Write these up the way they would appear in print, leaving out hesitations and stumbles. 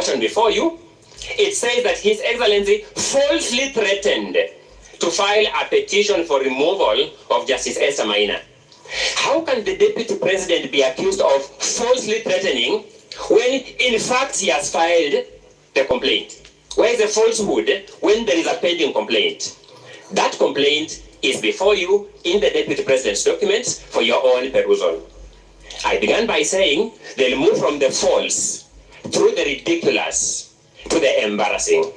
motion before you, it says that His Excellency falsely threatened to file a petition for removal of Justice Esther Maina. How can the Deputy President be accused of falsely threatening when in fact he has filed the complaint? Where is the falsehood when there is a pending complaint? That complaint is before you in the Deputy President's documents for your own perusal. I began by saying they'll move from the false through the ridiculous to the embarrassing.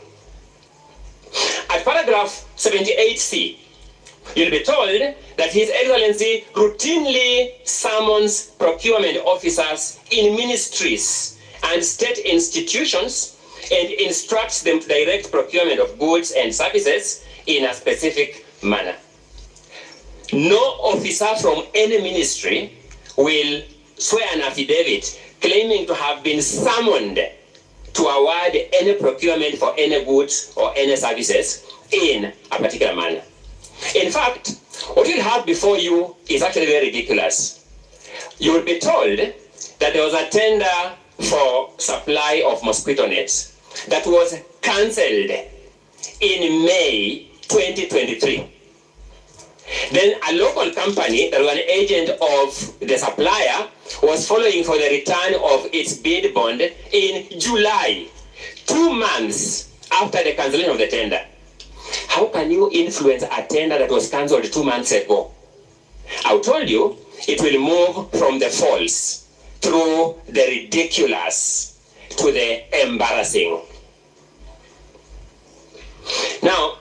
At paragraph 78C, you'll be told that His Excellency routinely summons procurement officers in ministries and state institutions and instructs them to direct procurement of goods and services in a specific manner. No officer from any ministry will swear an affidavit claiming to have been summoned to award any procurement for any goods or any services in a particular manner. In fact, what you'll have before you is actually very ridiculous. You will be told that there was a tender for supply of mosquito nets that was cancelled in May 2023. Then a local company that was an agent of the supplier was following for the return of its bid bond in July, 2 months after the cancellation of the tender. How can you influence a tender that was cancelled 2 months ago? I told you it will move from the false through the ridiculous to the embarrassing. Now,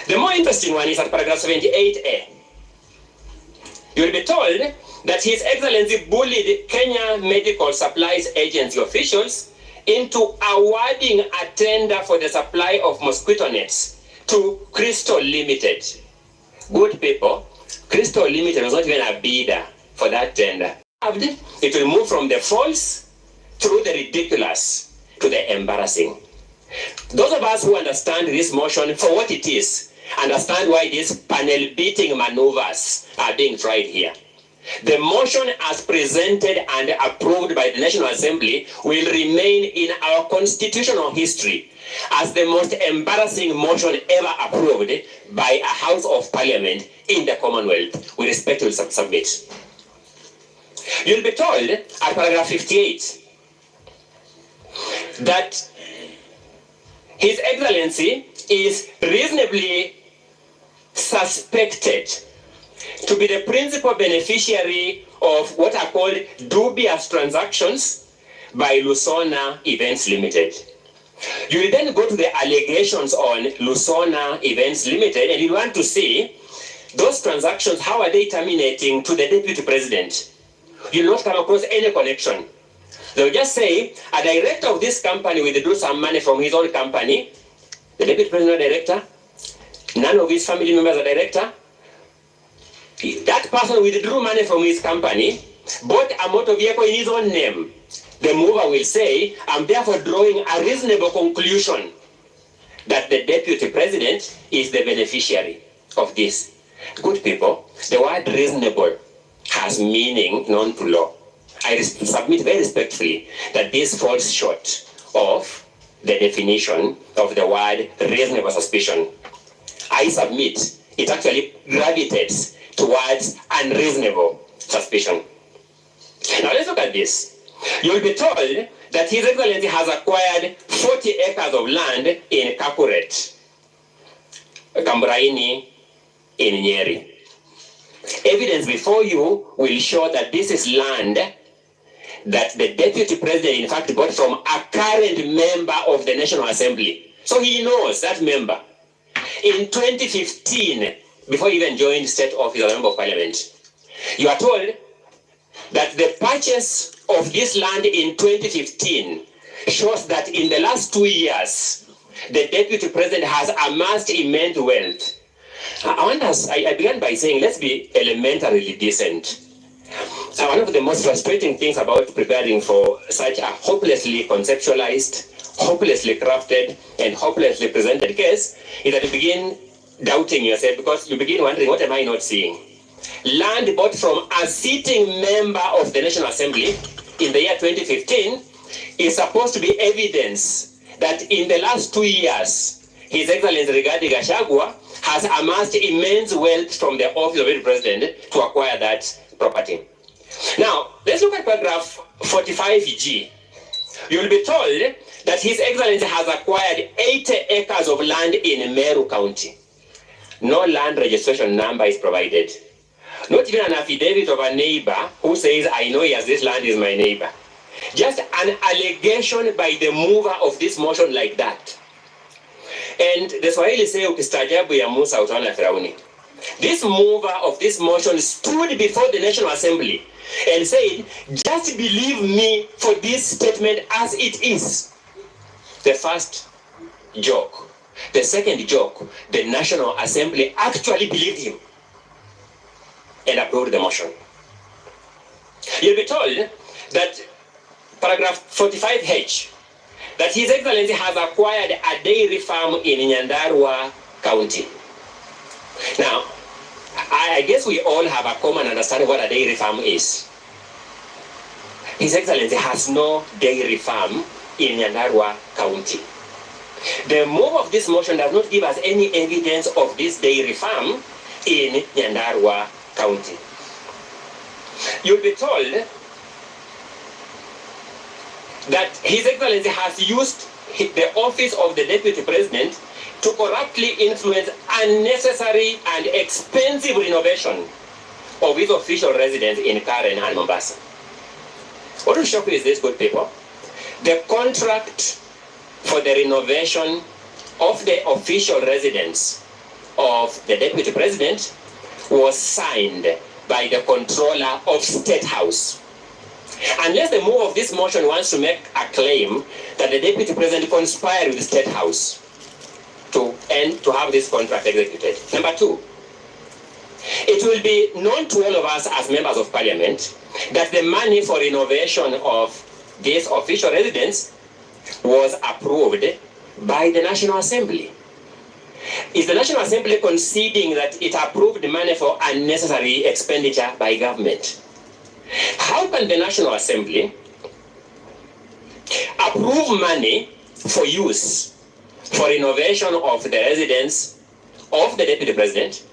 the more interesting one is at paragraph 78A. You will be told that His Excellency bullied Kenya Medical Supplies Agency officials into awarding a tender for the supply of mosquito nets to Crystal Limited. Good people, Crystal Limited was not even a bidder for that tender. It will move from the false through the ridiculous to the embarrassing. Those of us who understand this motion for what it is, understand why these panel-beating maneuvers are being tried here. The motion as presented and approved by the National Assembly will remain in our constitutional history as the most embarrassing motion ever approved by a House of Parliament in the Commonwealth. We respectfully submit. You'll be told at paragraph 58 that His Excellency is reasonably suspected to be the principal beneficiary of what are called dubious transactions by Lusona Events Limited. You will then go to the allegations on Lusona Events Limited and you want to see those transactions, how are they terminating to the Deputy President? You will not come across any connection. They will just say, a director of this company will withdraw some money from his own company, the Deputy President is a director, none of his family members are director. That person withdrew money from his company, bought a motor vehicle in his own name. The mover will say, I'm therefore drawing a reasonable conclusion that the Deputy President is the beneficiary of this. Good people, the word reasonable has meaning known to law. I submit very respectfully that this falls short of the definition of the word reasonable suspicion. I submit it actually gravitates towards unreasonable suspicion. Now let's look at this. You'll be told that His Excellency has acquired 40 acres of land in Kakuret, Kamburaini in Nyeri. Evidence before you will show that this is land that the Deputy President in fact bought from a current member of the National Assembly. So he knows that member. In 2015, before he even joined state office as a member of parliament, you are told that the purchase of this land in 2015 shows that in the last 2 years, the Deputy President has amassed immense wealth. I began by saying, let's be elementarily decent. One of the most frustrating things about preparing for such a hopelessly conceptualized, hopelessly crafted, and hopelessly presented case is that you begin doubting yourself because you begin wondering, what am I not seeing? Land bought from a sitting member of the National Assembly in the year 2015 is supposed to be evidence that in the last 2 years, His Excellency regarding Gachagua has amassed immense wealth from the office of the president to acquire that property. Now, let's look at paragraph 45G. You'll be told that His Excellency has acquired 80 acres of land in Meru County. No land registration number is provided. Not even an affidavit of a neighbor who says, I know yes, this land is my neighbor. Just an allegation by the mover of this motion like that. And the Swahili say, ukistaajabu ya Musa utaona Firauni. This mover of this motion stood before the National Assembly and said, just believe me for this statement as it is. The first joke. The second joke, the National Assembly actually believed him and approved the motion. You'll be told that paragraph 45H, that His Excellency has acquired a dairy farm in Nyandarua County. Now, I guess we all have a common understanding what a dairy farm is. His Excellency has no dairy farm in Nyandarua County. The move of this motion does not give us any evidence of this dairy farm in Nyandarua County. You'll be told that His Excellency has used the office of the Deputy President to corruptly influence unnecessary and expensive renovation of his official residence in Karen and Mombasa. What will shock you is this, good people. The contract for the renovation of the official residence of the Deputy President was signed by the controller of State House. Unless the move of this motion wants to make a claim that the Deputy President conspired with the State House to have this contract executed. Number two, it will be known to all of us as members of Parliament that the money for renovation of this official residence was approved by the National Assembly. Is the National Assembly conceding that it approved the money for unnecessary expenditure by government? How can the National Assembly approve money for use for renovation of the residence of the Deputy President,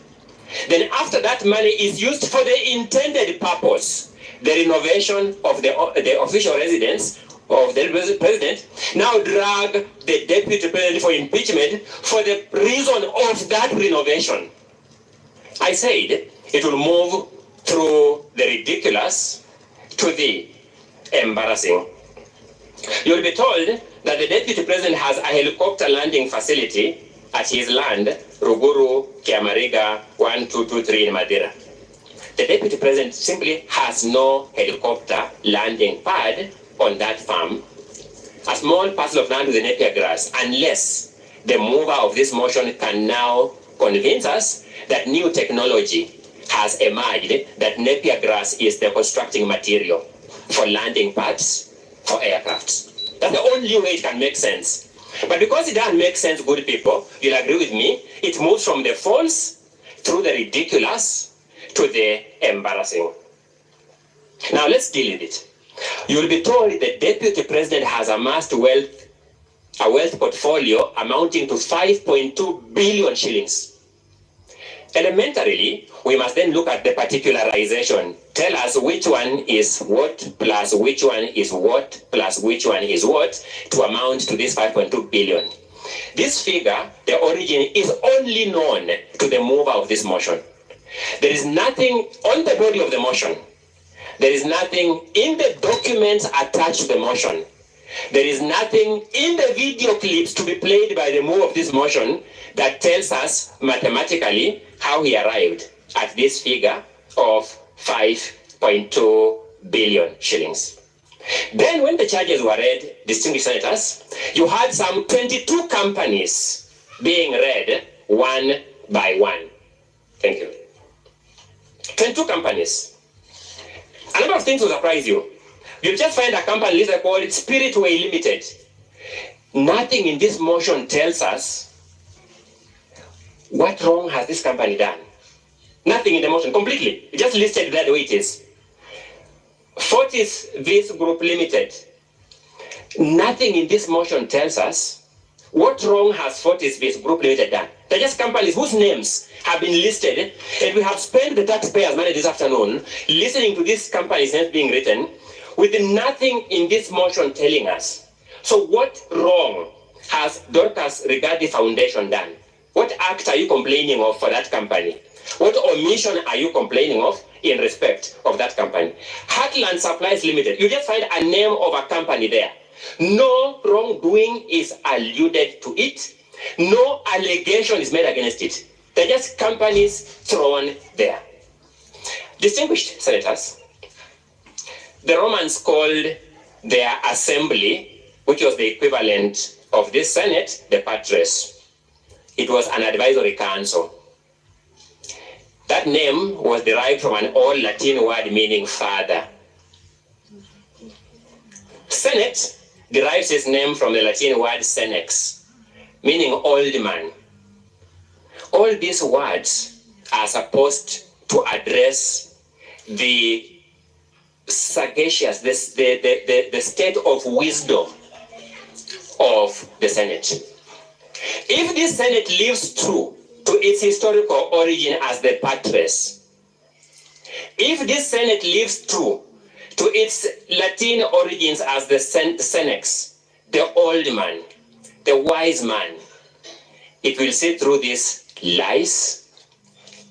then after that money is used for the intended purpose, the renovation of the official residence of the President, now drag the Deputy President for impeachment for the reason of that renovation? I said it will move through the ridiculous to the embarrassing. You'll be told that the Deputy President has a helicopter landing facility at his land, Ruguru, Kiamariga, 1223 in Madeira. The Deputy President simply has no helicopter landing pad on that farm, a small parcel of land with the napier grass, unless the mover of this motion can now convince us that new technology has emerged, that napier grass is the constructing material for landing pads for aircrafts. That's the only way it can make sense. But because it doesn't make sense, good people, you'll agree with me, it moves from the false through the ridiculous to the embarrassing. Now let's deal with it. You'll be told the Deputy President has amassed a wealth portfolio amounting to 5.2 billion shillings. Elementarily, we must then look at the particularization. Tell us which one is what plus which one is what plus which one is what to amount to this 5.2 billion. This figure, the origin, is only known to the mover of this motion. There is nothing on the body of the motion. There is nothing in the documents attached to the motion. There is nothing in the video clips to be played by the mover of this motion that tells us mathematically how he arrived at this figure of 5.2 billion shillings. Then when the charges were read, distinguished senators, you had some 22 companies being read one by one. Thank you. 22 companies. A number of things will surprise you. You'll just find a company listed called Spiritway Limited. Nothing in this motion tells us what wrong has this company done. Nothing in the motion, completely. It just listed that the way it is. Fortis Vis Group Limited. Nothing in this motion tells us what wrong has Fortis Group Limited done. They're just companies whose names have been listed, and we have spent the taxpayers' money this afternoon listening to these companies' names being written, with nothing in this motion telling us. So what wrong has Dorcas Regardie Foundation done? What act are you complaining of for that company? What omission are you complaining of in respect of that company? Heartland Supplies Limited, you just find a name of a company there. No wrongdoing is alluded to it. No allegation is made against it. They're just companies thrown there. Distinguished senators, the Romans called their assembly, which was the equivalent of this Senate, the patres. It was an advisory council. That name was derived from an old Latin word meaning father. Senate derives its name from the Latin word senex, meaning old man. All these words are supposed to address the sagacious, the state of wisdom of the Senate. If this Senate lives true to its historical origin as the patres, if this Senate lives true to its Latin origins as the senex, the old man, the wise man, it will see through these lies,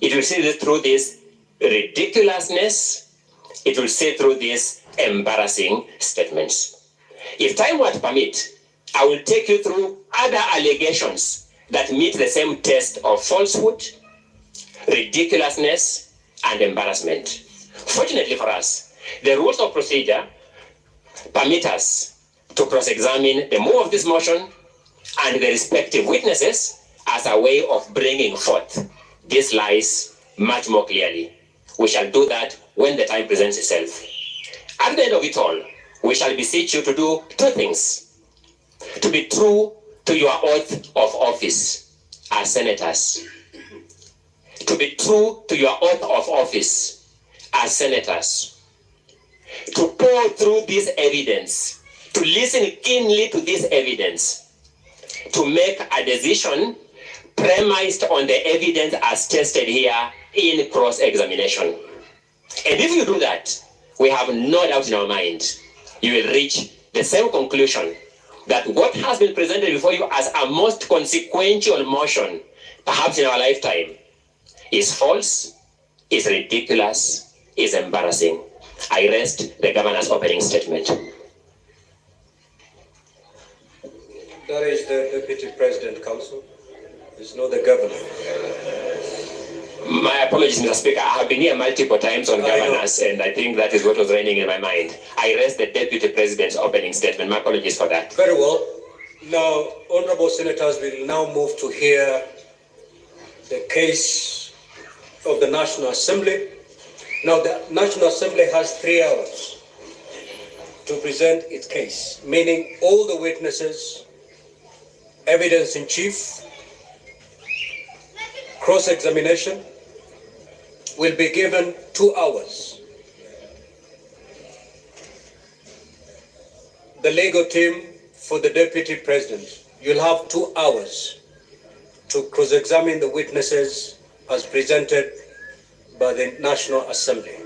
it will see through this ridiculousness, it will see through these embarrassing statements. If time were to permit, I will take you through other allegations that meet the same test of falsehood, ridiculousness, and embarrassment. Fortunately for us, the rules of procedure permit us to cross-examine the move of this motion and the respective witnesses as a way of bringing forth these lies much more clearly. We shall do that when the time presents itself. At the end of it all, we shall beseech you to do two things: to be true to your oath of office as senators, to be true to your oath of office as senators, to pour through this evidence, to listen keenly to this evidence, to make a decision premised on the evidence as tested here in cross-examination. And if you do that, we have no doubt in our mind, you will reach the same conclusion that what has been presented before you as a most consequential motion, perhaps in our lifetime, is false, is ridiculous, is embarrassing. I rest the governor's opening statement. That is the Deputy President Council. It's not the governor. My apologies, Mr. Speaker. I have been here multiple times on governance, and I think that is what was reigning in my mind. I rest the Deputy President's opening statement. My apologies for that. Very well. Now, honorable senators, we will now move to hear the case of the National Assembly. Now, the National Assembly has 3 hours to present its case, meaning all the witnesses, evidence in chief, cross-examination will be given 2 hours. The legal team for the Deputy President, you'll have 2 hours to cross-examine the witnesses as presented by the National Assembly.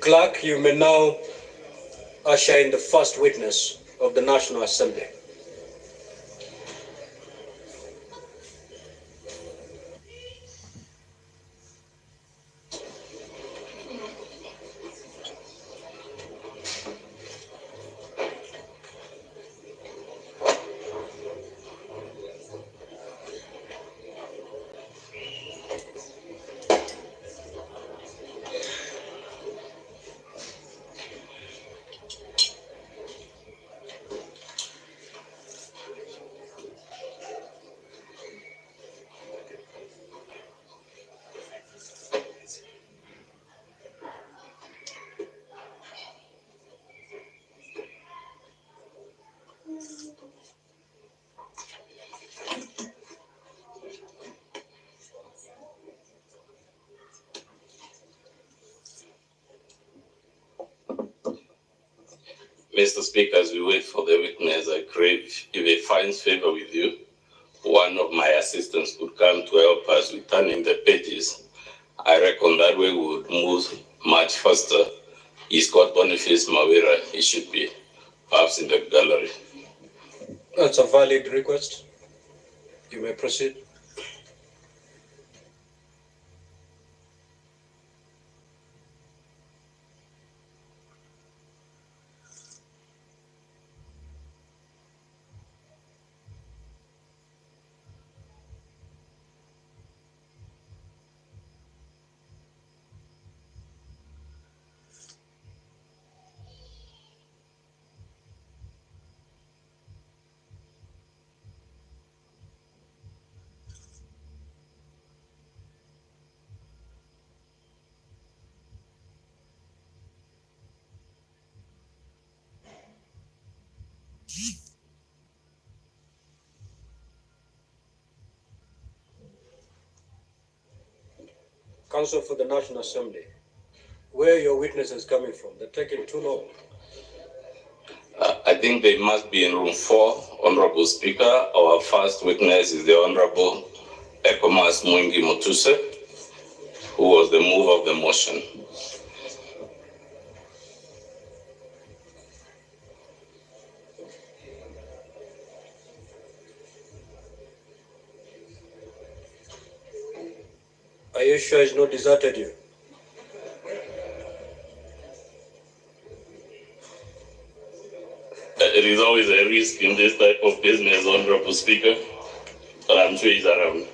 Clerk, you may now usher in the first witness of the National Assembly. Mr. Speaker, as we wait for the witness, I crave, if he finds favor with you, one of my assistants could come to help us with turning the pages. I reckon that way we would move much faster. He's got Boniface Mawira. He should be perhaps in the gallery. That's a valid request. You may proceed. Counsel for the National Assembly, where are your witnesses coming from? They're taking too long. I think they must be in room 4, Honorable Speaker. Our first witness is the Honorable Ekomas Mwingi Mutuse, who was the mover of the motion. Are you sure he's not deserted you? It is always a risk in this type of business, Honorable Speaker, but I'm sure he's around.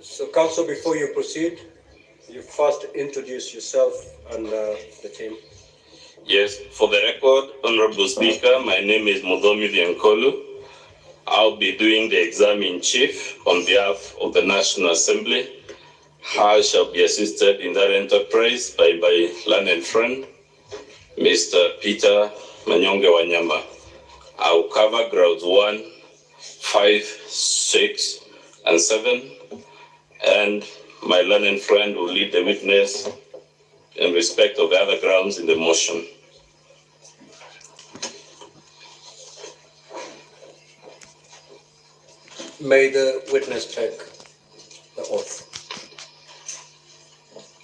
So, Counsel, before you proceed, you first introduce yourself and the team. Yes, for the record, Honorable Speaker, my name is Mudomi Diankolu. I'll be doing the exam in chief on behalf of the National Assembly. I shall be assisted in that enterprise by my learned friend, Mr. Peter Manyonge Wanyama. I'll cover grounds 1, 5, 6, and 7. And my learned friend will lead the witness in respect of the other grounds in the motion. May the witness take the oath.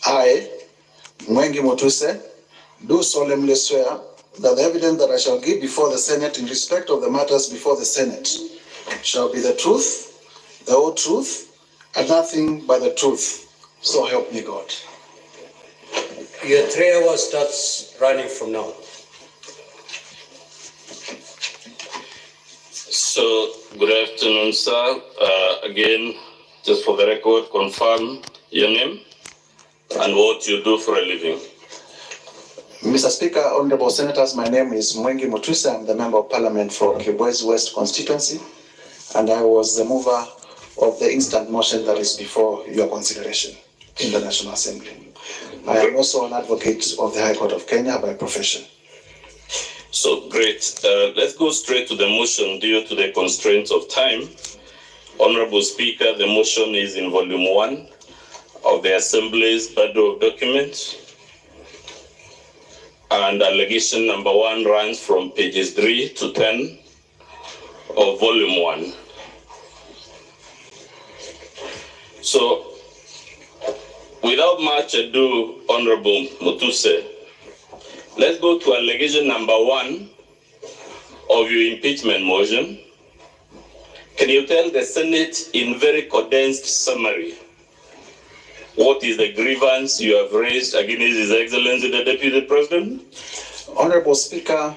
I, Mwengi Mutuse, do solemnly swear that the evidence that I shall give before the Senate in respect of the matters before the Senate shall be the truth, the whole truth, and nothing but the truth. So help me God. Your 3 hours starts running from now. So, good afternoon, sir. Again, just for the record, confirm your name and what you do for a living. Mr. Speaker, Honorable Senators, my name is Mwengi Mutuse. I'm the Member of Parliament for Kibwezi West constituency, and I was the mover of the instant motion that is before your consideration in the National Assembly. I am also an advocate of the High Court of Kenya by profession. So great. Let's go straight to the motion due to the constraints of time. Honorable Speaker, the motion is in volume 1 of the Assembly's bundle of documents. And allegation number 1 runs from pages 3 to 10 of volume 1. So, without much ado, Honorable Mutuse, let's go to allegation number 1 of your impeachment motion. Can you tell the Senate in very condensed summary what is the grievance you have raised against His Excellency the Deputy President? Honorable Speaker,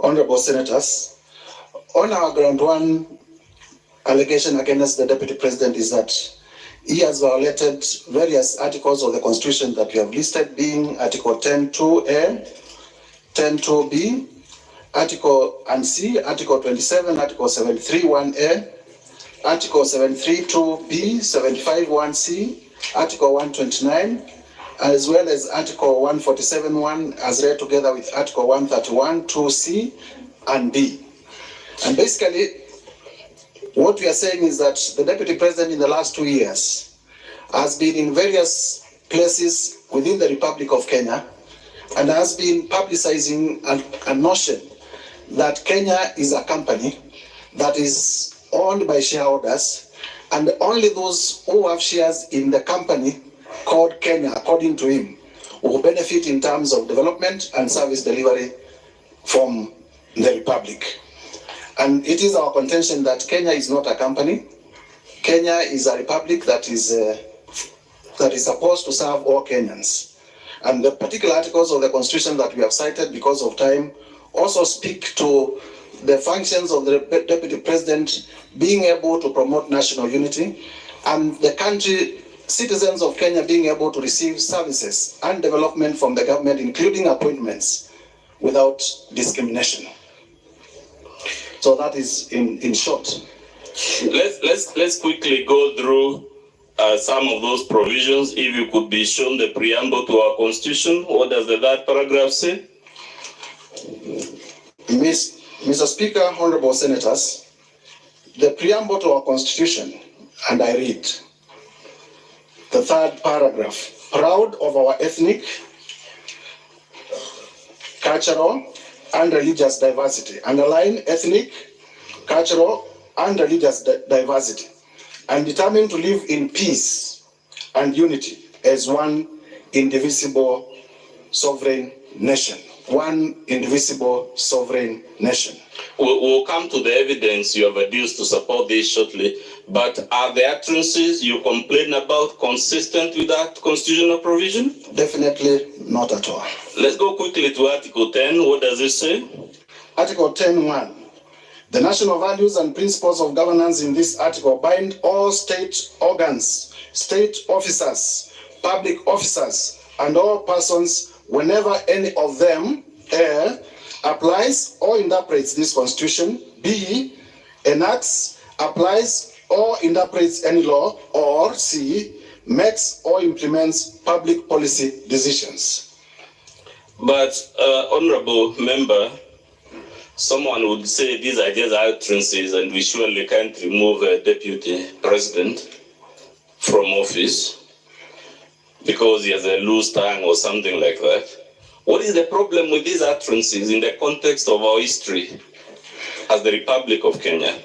Honorable Senators, on our ground 1 allegation against the Deputy President is that he has violated various articles of the Constitution that we have listed, being Article 10.2a, 10.2b, Article and C, Article 27, Article 731a, Article 732b, 751c, Article 129, as well as Article 147.1 as read together with Article 131, 2c and b. And basically, what we are saying is that the Deputy President in the last 2 years has been in various places within the Republic of Kenya and has been publicizing a notion that Kenya is a company that is owned by shareholders, and only those who have shares in the company called Kenya, according to him, will benefit in terms of development and service delivery from the Republic. And it is our contention that Kenya is not a company. Kenya is a republic that is supposed to serve all Kenyans. And the particular articles of the Constitution that we have cited because of time also speak to the functions of the Deputy President being able to promote national unity and the country, citizens of Kenya being able to receive services and development from the government, including appointments, without discrimination. So that is in short. Let's quickly go through some of those provisions. If you could be shown the preamble to our Constitution, what does that paragraph say? Mr. Speaker, honorable senators, the preamble to our Constitution, and I read the third paragraph: proud of our ethnic, cultural, and religious diversity. Underline ethnic, cultural, and religious diversity, and determined to live in peace and unity as one indivisible sovereign nation. One indivisible sovereign nation. We'll come to the evidence you have adduced to support this shortly, but are the utterances you complain about consistent with that constitutional provision? Definitely not at all. Let's go quickly to Article 10. What does it say? Article 10.1. The national values and principles of governance in this article bind all state organs, state officers, public officers, and all persons whenever any of them A, applies or interprets this Constitution, B, enacts, applies or interprets any law, or C, makes or implements public policy decisions. But, honorable member, someone would say these are just utterances and we surely can't remove a deputy president from office because he has a loose tongue or something like that. What is the problem with these utterances in the context of our history as the Republic of Kenya?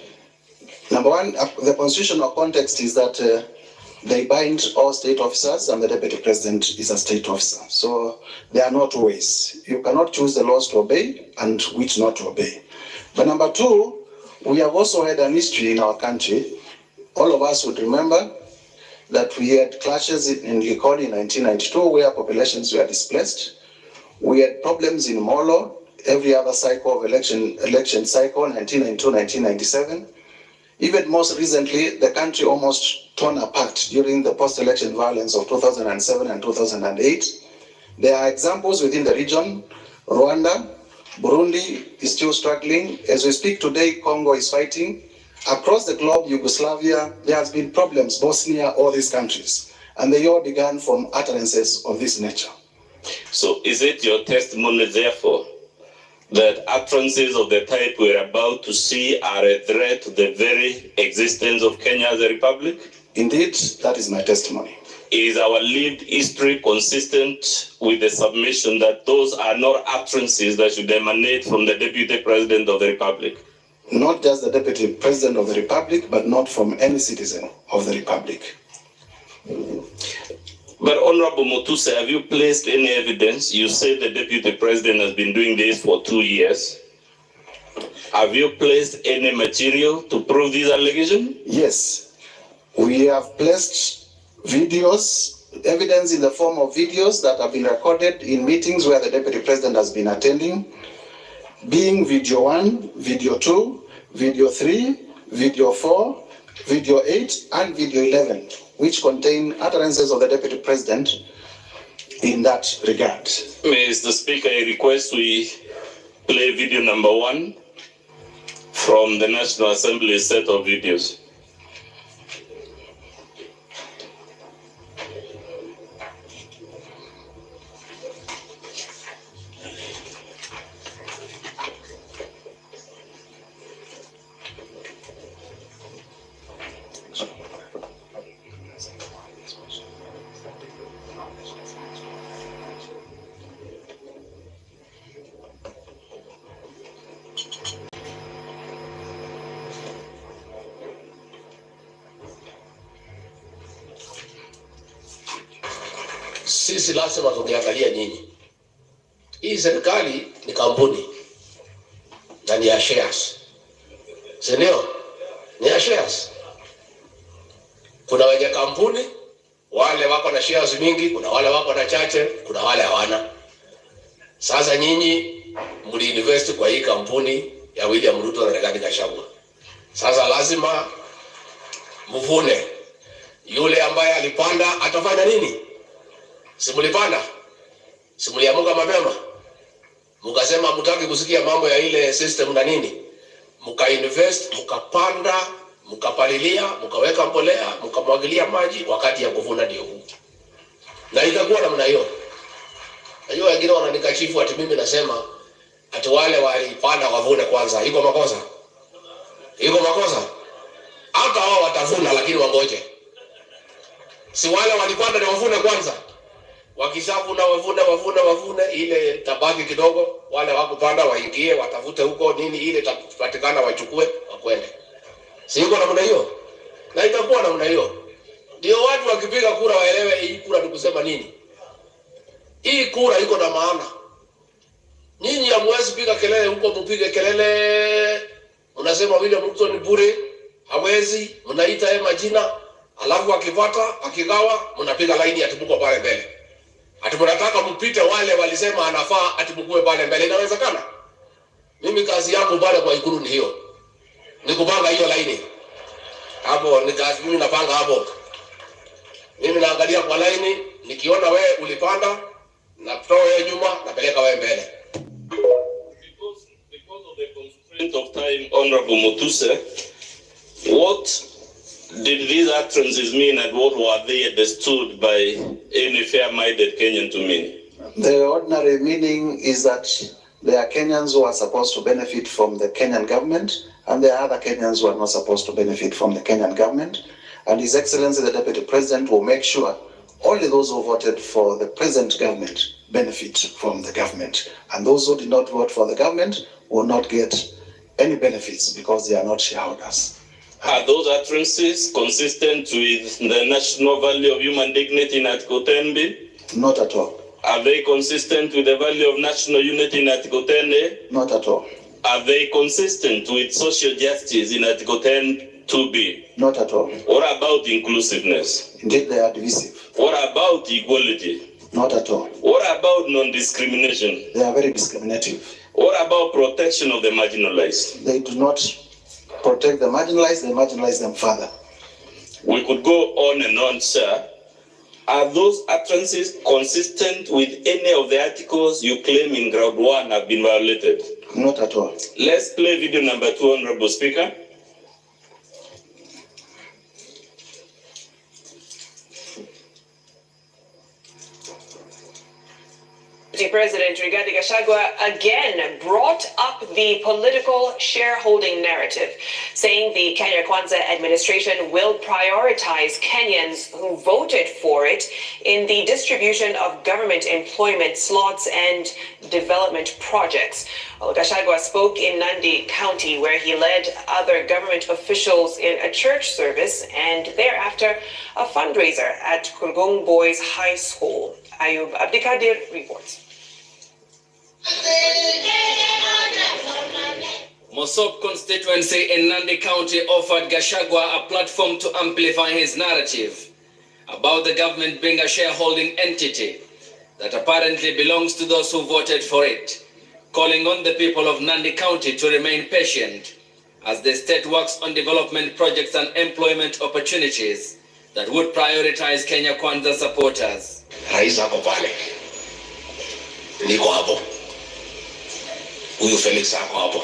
Number one, the constitutional context is that they bind all state officers and the deputy president is a state officer. So there are no two ways. You cannot choose the laws to obey and which not to obey. But number two, we have also had an history in our country. All of us would remember that we had clashes in Likoni in 1992 where populations were displaced. We had problems in Molo, every other cycle of election cycle, 1992, 1997. Even most recently, the country almost torn apart during the post-election violence of 2007 and 2008. There are examples within the region. Rwanda, Burundi is still struggling. As we speak today, Congo is fighting. Across the globe, Yugoslavia, there has been problems, Bosnia, all these countries. And they all began from utterances of this nature. So is it your testimony, therefore, that utterances of the type we're about to see are a threat to the very existence of Kenya as a republic? Indeed, that is my testimony. Is our lived history consistent with the submission that those are not utterances that should emanate from the Deputy President of the Republic? Not just the Deputy President of the Republic, but not from any citizen of the Republic. But Honorable Mutuse, have you placed any evidence? You say the Deputy President has been doing this for 2 years. Have you placed any material to prove these allegations? Yes. We have placed videos, evidence in the form of videos that have been recorded in meetings where the Deputy President has been attending, being video 1, video 2, video 3, video 4, video 8 and video 11, which contain utterances of the Deputy President in that regard. Mr. Speaker, I request we play video number 1 from the National Assembly set of videos. Sisi lazima tungeangalia nyinyi. Hii serikali ni kampuni na ni ya shares. Sindio? Ni ya shares. Kuna wenye kampuni, wale wako na shares mingi, kuna wale wako na chache, kuna wale hawana. Sasa nyinyi mli-invest kwa hii kampuni ya William Ruto na Rigathi Gachagua. Sasa lazima mvune. Yule ambaye alipanda atafanya nini? Simulipanda, simuliamuka mapema, mukasema mutaki kusikia mambo ya ile system na nini, muka invest, mukapanda, mukapalilia, mukaweka mbolea, mukamwagilia maji, wakati ya kuvuna ndio huu. Na ikakuwa namna hiyo. Najua wengine wananikashifu ati mimi nasema ati wale walipanda wavune kwanza. Iko makosa? Iko makosa? Hata wao watavuna lakini wangoje. Si wale walipanda ni wavune kwanza. Wakishavuna wavune ile tabaki kidogo, wale wakupanda waingie watafute huko nini ile tapatikana wachukue wakwende. Si iko namna hiyo? Na itakuwa namna hiyo. Ndio watu wakipiga kura waelewe hii kura ni kusema nini. Hii kura iko na maana. Nyinyi hamwezi piga kelele huko, mpige kelele. Unasema William Ruto ni bure, hawezi, mnaita yeye majina, alafu akipata, akigawa, mnapiga laini atibuko pale mbele. Ati mnataka mpite wale walisema anafaa atibukue pale mbele. Inawezekana? Mimi kazi yangu pale kwa Ikulu ni hiyo. Ni kupanga hiyo laini. Hapo ni kazi mimi napanga hapo. Mimi naangalia kwa laini, nikiona wewe ulipanda, natoa wewe nyuma, napeleka wewe mbele. Because of the constraint of time, Honorable Mutuse, what did these utterances mean and what were they understood by any fair-minded Kenyan to mean? The ordinary meaning is that there are Kenyans who are supposed to benefit from the Kenyan government, and there are other Kenyans who are not supposed to benefit from the Kenyan government. And His Excellency the Deputy President will make sure only those who voted for the present government benefit from the government. And those who did not vote for the government will not get any benefits because they are not shareholders. Are those utterances consistent with the national value of human dignity in Article 10B? Not at all. Are they consistent with the value of national unity in Article 10A? Not at all. Are they consistent with social justice in Article 10(2)B? Not at all. What about inclusiveness? Indeed, they are divisive. What about equality? Not at all. What about non-discrimination? They are very discriminative. What about protection of the marginalized? They do not protect the marginalized, they marginalize them further. We could go on and on, sir. Are those utterances consistent with any of the articles you claim in ground 1 have been violated? Not at all. Let's play video number 2, Honorable Speaker. President Rigathi Gachagua again brought up the political shareholding narrative, saying the Kenya Kwanza administration will prioritize Kenyans who voted for it in the distribution of government employment slots and development projects. Well, Gachagua spoke in Nandi County, where he led other government officials in a church service and thereafter a fundraiser at Kurgung Boys High School. Ayub Abdikadir reports. Mosop constituency in Nandi County offered Gachagua a platform to amplify his narrative about the government being a shareholding entity that apparently belongs to those who voted for it, calling on the people of Nandi County to remain patient as the state works on development projects and employment opportunities that would prioritize Kenya Kwanza supporters. Rais ako pale, niko hapo, huyu Felix ako hapo.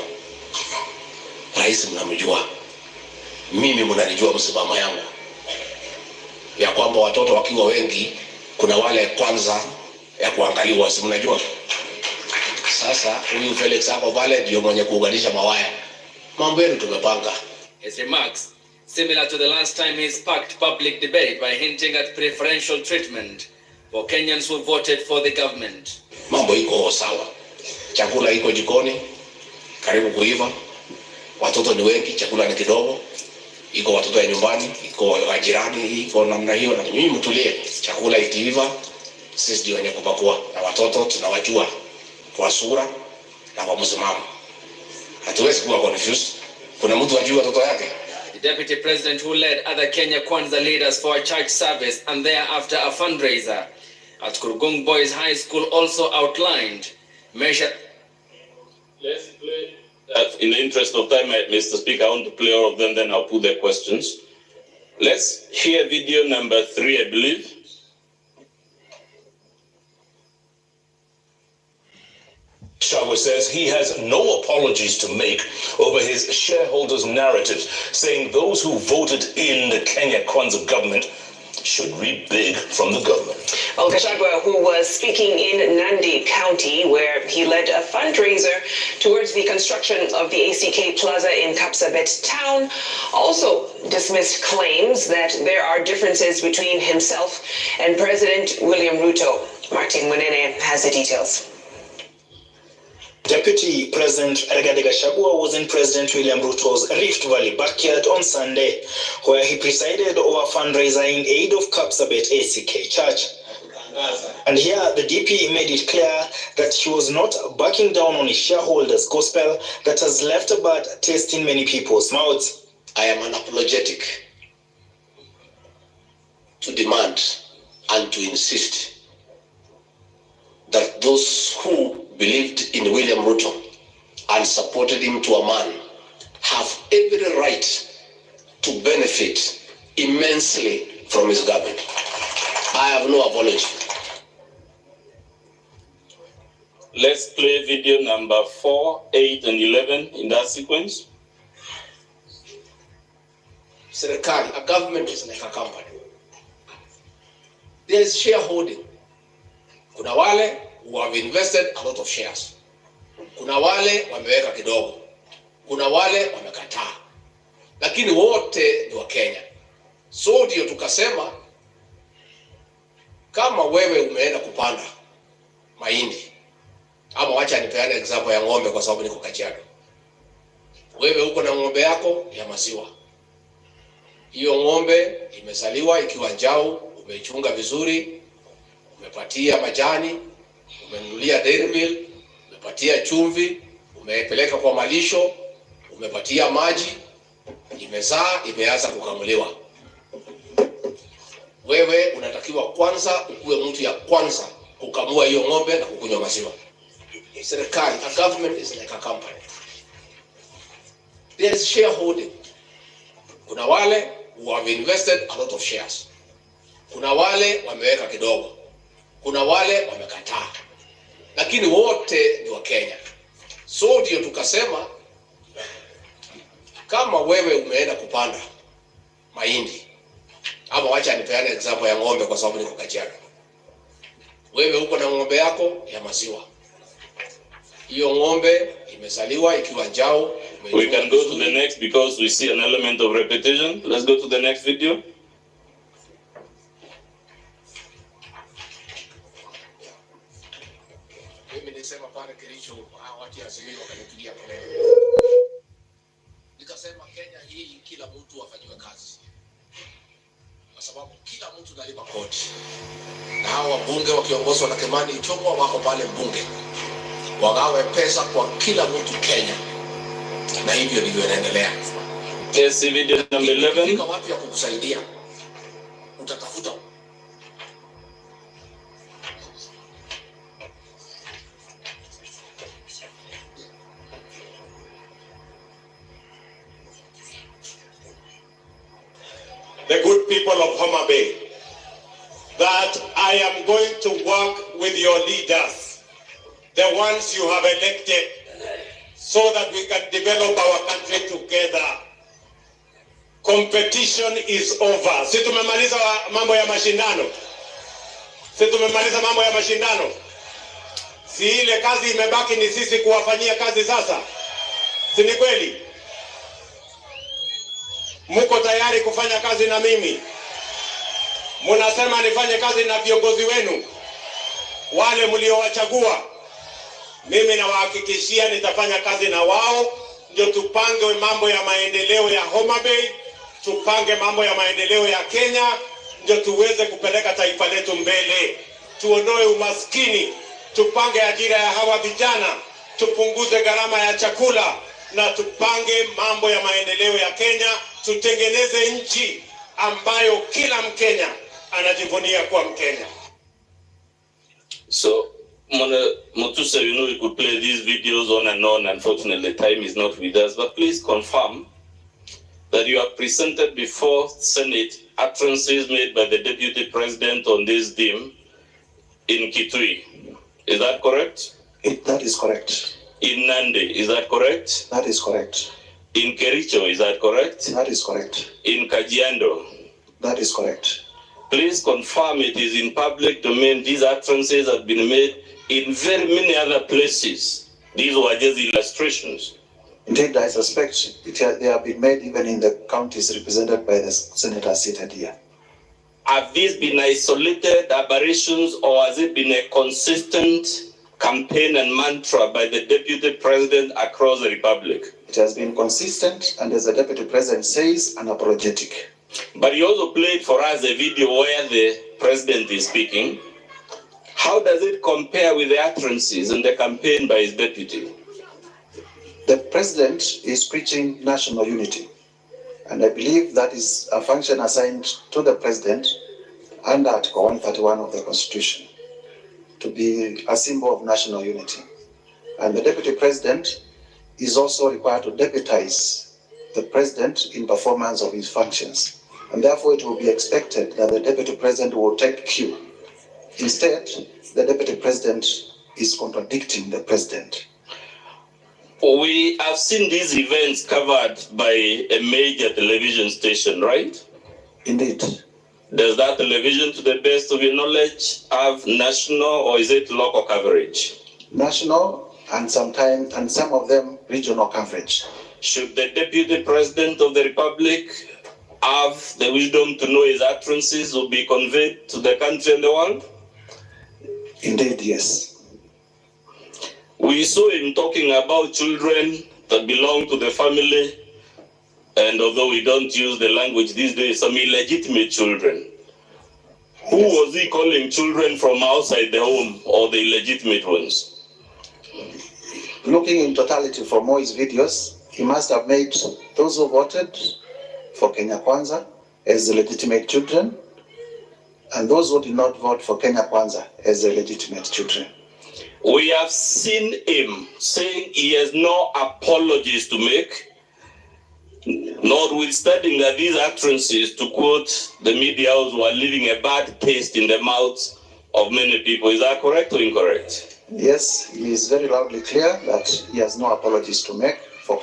Rais mnamjua, mimi mnanijua msimamo yangu ya kwamba watoto wakiwa wengi kuna wale kwanza ya kuangaliwa, si mnajua. Sasa huyu Felix ako pale ndio mwenye kuunganisha mawaya. Mambo yenu tumepanga. His remarks, similar to the last time he sparked public debate by hinting at preferential treatment for Kenyans who voted for the government. Mambo iko sawa, chakula iko jikoni, karibu kuiva, watoto ni wengi, chakula ni kidogo, iko watoto ya nyumbani, iko wajirani, iko namna hiyo, na nyinyi mtulie, chakula ikiiva, sisi ndio wenye kupakua, na watoto tunawajua kwa sura na kwa msimamo. Hatuwezi kuwa confused. Kuna mtu ajua watoto yake. The deputy president who led other Kenya Kwanza leaders for a church service and thereafter a fundraiser at Kurgung Boys High School also outlined measure. Let's play. In the interest of time, Mr. Speaker, I want to play all of them, then I'll put the questions. Let's hear video number 3, I believe. Gachagua says he has no apologies to make over his shareholders' narrative, saying those who voted in the Kenya Kwanza government should reap big from the government. Well, Gachagua, who was speaking in Nandi County, where he led a fundraiser towards the construction of the ACK Plaza in Kapsabet town, also dismissed claims that there are differences between himself and President William Ruto. Martin Munene has the details. Deputy President Rigathi Gachagua was in President William Ruto's Rift Valley backyard on Sunday, where he presided over a fundraiser in aid of Kapsabet ACK Church. And here the DP made it clear that he was not backing down on his shareholders' gospel that has left a bad taste in many people's mouths. I am unapologetic to demand and to insist that those who believed in William Ruto and supported him to a man have every right to benefit immensely from his government. I have no apology. Let's play video number 4, 8, and 11 in that sequence. Serikali, a government is like a company. There is shareholding. Kuna wale who have invested a lot of shares. Kuna wale wameweka kidogo. Kuna wale wamekataa. Lakini wote ni wa Kenya. So ndio tukasema kama wewe umeenda kupanda mahindi, ama wacha nipeane example ya ng'ombe kwa sababu niko Kajiado. Wewe uko na ng'ombe yako ya maziwa. Hiyo ng'ombe imezaliwa ikiwa njao, umeichunga vizuri, umepatia majani, umenunulia dairy meal, umepatia chumvi, umepeleka kwa malisho, umepatia maji, imezaa, imeanza kukamuliwa. Wewe unatakiwa kwanza ukuwe mtu ya kwanza kukamua hiyo ng'ombe na kukunywa maziwa. Serikali, a government is like a company. There is shareholding. Kuna wale who have invested a lot of shares. Kuna wale wameweka kidogo. Kuna wale wamekataa. Lakini wote ni wa Kenya. So ndio tukasema kama wewe umeenda kupanda mahindi, ama wacha nipeane example ya ng'ombe kwa sababu niko Kajiado. Wewe uko na ng'ombe yako ya maziwa. Hiyo ng'ombe imezaliwa ikiwa njao. We can go to the next because we see an element of repetition. Let's go to the next video. Mimi nilisema pale Kericho watu ya siri wakanipigia kelele. Nikasema Kenya hii kila mtu afanyiwe kazi. Kwa sababu kila mtu analipa kodi. Na hao wabunge wakiongozwa na Kimani Ichung'wa wako pale bunge. Wagawe pesa kwa kila mtu Kenya. Na hivyo ndivyo inaendelea. Yes, video number 11. Kika watu ya kukusaidia. Utatafuta. good people of Homa Bay that I am going to work with your leaders, the ones you have elected, so that we can develop our country together. Competition is over. Si tumemaliza mambo ya mashindano? Si tumemaliza mambo ya mashindano? Si ile kazi imebaki ni sisi kuwafanyia kazi sasa? Si ni kweli? Muko tayari kufanya kazi na mimi? Munasema nifanye kazi na viongozi wenu wale mliowachagua. Mimi nawahakikishia nitafanya kazi na wao, ndio tupange mambo ya maendeleo ya Homa Bay, tupange mambo ya maendeleo ya Kenya, ndio tuweze kupeleka taifa letu mbele. Tuondoe umaskini, tupange ajira ya hawa vijana, tupunguze gharama ya chakula, na tupange mambo ya maendeleo ya Kenya, tutengeneze nchi ambayo kila Mkenya anajivunia kuwa Mkenya. So, Motusa, you know, we could play these videos on and on. Unfortunately, time is not with us. But please confirm that you have presented before Senate utterances made by the Deputy President on this theme in Kitui. Is that correct? That is correct. In Nandi, is that correct? That is correct. In Kericho, is that correct? That is correct. In Kajiado? That is correct. Please confirm it is in public domain. These utterances have been made in very many other places. These were just illustrations. Indeed, I suspect they have been made even in the counties represented by the senators seated here. Have these been isolated aberrations, or has it been a consistent campaign and mantra by the Deputy President across the Republic? It has been consistent, and as the Deputy President says, unapologetic. But he also played for us a video where the President is speaking. How does it compare with the utterances in the campaign by his deputy? The President is preaching national unity, and I believe that is a function assigned to the President under Article 131 of the Constitution, to be a symbol of national unity. And the Deputy President is also required to deputize the President in performance of his functions. And therefore it will be expected that the Deputy President will take cue. Instead, the Deputy President is contradicting the President. We have seen these events covered by a major television station, right? Indeed. Does that television, to the best of your knowledge, have national or is it local coverage? National, and some of them regional coverage. Should the Deputy President of the Republic have the wisdom to know his utterances will be conveyed to the country and the world? Indeed, yes. We saw him talking about children that belong to the family, and although we don't use the language these days, some illegitimate children. Who was he calling children from outside the home, or the illegitimate ones? Looking in totality for Moi's videos, he must have made those who voted for Kenya Kwanza as the legitimate children, and those who did not vote for Kenya Kwanza as the legitimate children. We have seen him saying he has no apologies to make, notwithstanding that these utterances, to quote the media house, were leaving a bad taste in the mouths of many people. Is that correct or incorrect? Yes, he is very loudly clear that he has no apologies to make for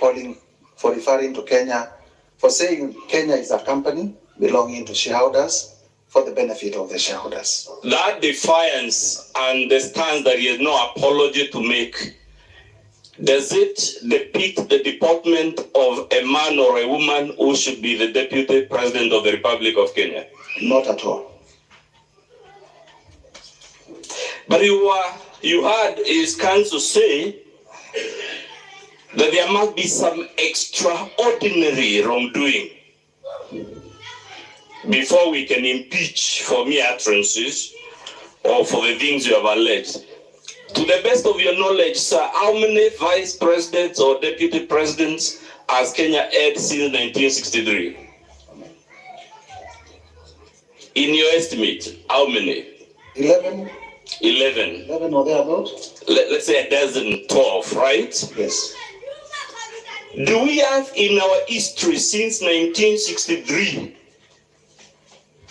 referring to Kenya, for saying Kenya is a company belonging to shareholders for the benefit of the shareholders. That defiance and the stance that he has no apology to make, does it depict the deportment of a man or a woman who should be the Deputy President of the Republic of Kenya? Not at all. But you heard his counsel say that there must be some extraordinary wrongdoing before we can impeach for mere utterances or for the things you have alleged. To the best of your knowledge, sir, how many vice presidents or deputy presidents has Kenya had since 1963? In your estimate, how many? 11. 11. 11 or thereabouts? Let's say a dozen, 12, right? Yes. Do we have in our history since 1963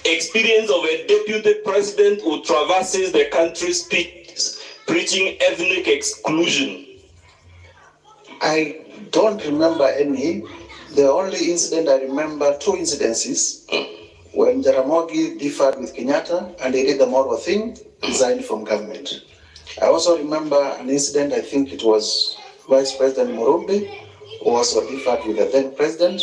experience of a deputy president who traverses the country preaching ethnic exclusion? I don't remember any. The only incident I remember, two incidences, when Jaramogi differed with Kenyatta and they did the Moro thing, resigned from government. I also remember an incident, I think it was Vice President Morumbi, who also differed with the then president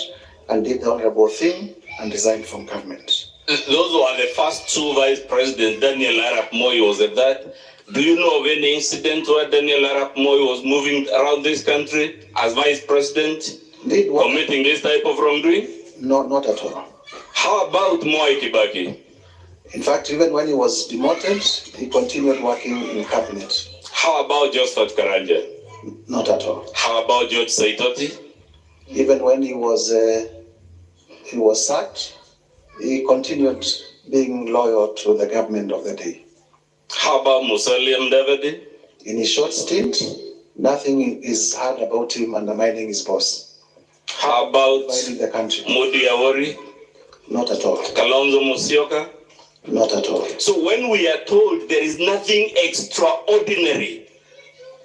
and did the honorable thing and resigned from government. Those were the first two vice presidents. Daniel Arap Moi was at that. Do you know of any incident where Daniel Arap Moi was moving around this country as vice president, committing this type of wrongdoing? No, not at all. How about Mwai Kibaki? In fact, even when he was demoted, he continued working in cabinet. How about Josephat Karanja? Not at all. How about George Saitoti? Even when he was sacked, he continued being loyal to the government of the day. How about Musalia Mudavadi? In his short stint, nothing is heard about him undermining his boss. How about the country? Modi Awori? Not at all. Kalonzo Musyoka? Not at all. So when we are told there is nothing extraordinary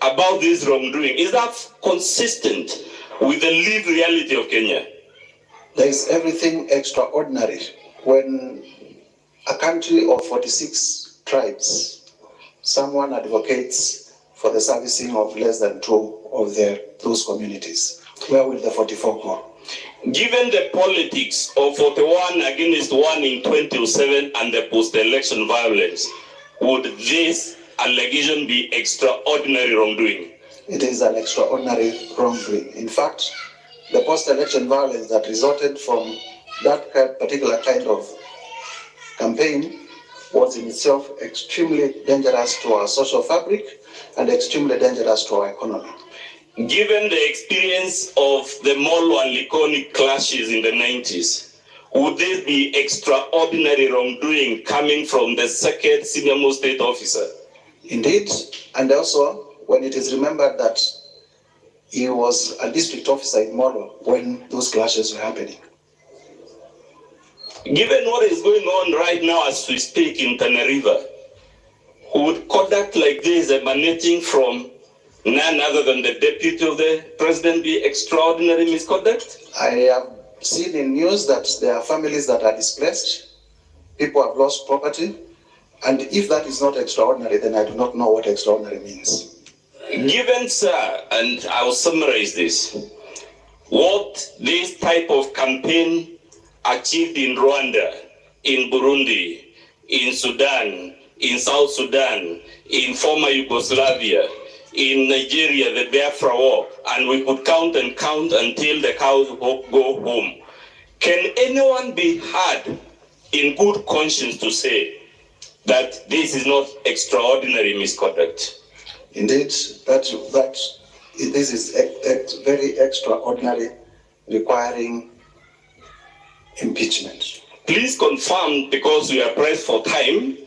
about this wrongdoing, is that consistent with the lived reality of Kenya? There is everything extraordinary when a country of 46 tribes, someone advocates for the servicing of less than 2 of those communities. Where will the 44 go? Given the politics of 41 against 1 in 2007 and the post-election violence, would this allegation be extraordinary wrongdoing? It is an extraordinary wrongdoing. In fact, the post-election violence that resulted from that particular kind of campaign was in itself extremely dangerous to our social fabric and extremely dangerous to our economy. Given the experience of the Molo and Likoni clashes in the 90s, would this be extraordinary wrongdoing coming from the second senior-most state officer? Indeed, and also when it is remembered that he was a district officer in Molo when those clashes were happening. Given what is going on right now as we speak in Tana River, would conduct like this emanating from none other than the deputy of the president be extraordinary misconduct? I have seen in news that there are families that are displaced, people have lost property, and if that is not extraordinary, then I do not know what extraordinary means. Given, sir, and I will summarize this, what this type of campaign achieved in Rwanda, in Burundi, in Sudan, in South Sudan, in former Yugoslavia, in Nigeria, the Biafra War, and we could count and count until the cows go home. Can anyone be heard in good conscience to say that this is not extraordinary misconduct? Indeed, this is very extraordinary, requiring impeachment. Please confirm, because we are pressed for time,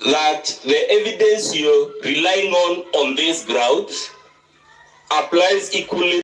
that the evidence you're relying on this ground applies equally